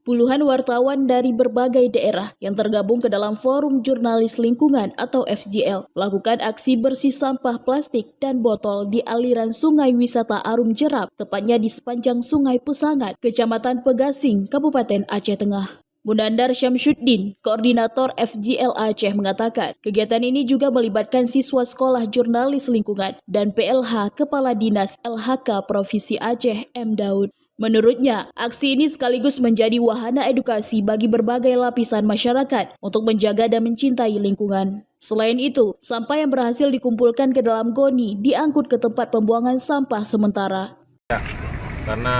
Puluhan wartawan dari berbagai daerah yang tergabung ke dalam Forum Jurnalis Lingkungan atau FJL melakukan aksi bersih sampah plastik dan botol di aliran Sungai Wisata Arum Jeram, tepatnya di sepanjang Sungai Pusangat, Kecamatan Pegasing, Kabupaten Aceh Tengah. Munandar Syamsuddin, koordinator FJL Aceh mengatakan, kegiatan ini juga melibatkan siswa Sekolah Jurnalis Lingkungan dan PLH Kepala Dinas LHK Provinsi Aceh M. Daud. Menurutnya, aksi ini sekaligus menjadi wahana edukasi bagi berbagai lapisan masyarakat untuk menjaga dan mencintai lingkungan. Selain itu, sampah yang berhasil dikumpulkan ke dalam goni diangkut ke tempat pembuangan sampah sementara. Ya, karena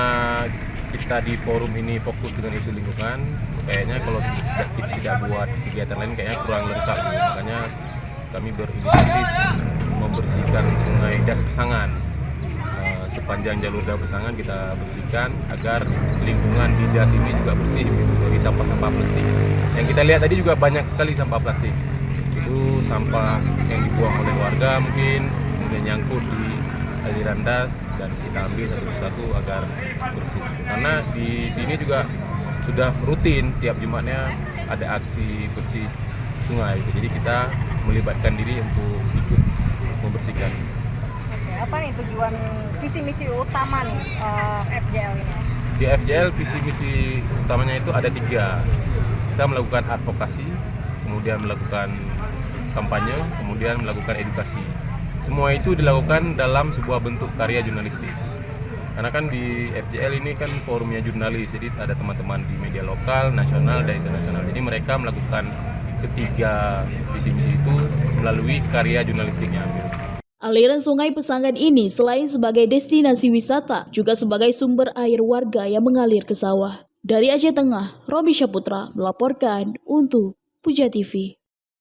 kita di forum ini fokus dengan isu lingkungan, kayaknya kalau kita tidak buat kegiatan lain kayaknya kurang lengkap. Makanya kami berinisiatif membersihkan Sungai Das Pesangan. Sepanjang jalur Das Pesangan kita bersihkan agar lingkungan di Das ini juga bersih dari sampah-sampah plastik. Yang kita lihat tadi juga banyak sekali sampah plastik. Itu sampah yang dibuang oleh warga mungkin, kemudian nyangkut di aliran das dan kita ambil satu persatu agar bersih. Karena di sini juga sudah rutin tiap Jumatnya ada aksi bersih sungai. Jadi kita melibatkan diri untuk ikut membersihkan. Apa nih tujuan visi misi utama nih FJL ini? Di FJL visi misi utamanya itu ada 3. Kita melakukan advokasi, kemudian melakukan kampanye, kemudian melakukan edukasi. Semua itu dilakukan dalam sebuah bentuk karya jurnalistik. Karena kan di FJL ini kan forumnya jurnalis, jadi ada teman-teman di media lokal, nasional, dan internasional. Jadi mereka melakukan ketiga visi misi itu melalui karya jurnalistiknya. Aliran Sungai Pesangan ini selain sebagai destinasi wisata, juga sebagai sumber air warga yang mengalir ke sawah. Dari Aceh Tengah, Romi Syaputra melaporkan untuk Puja TV.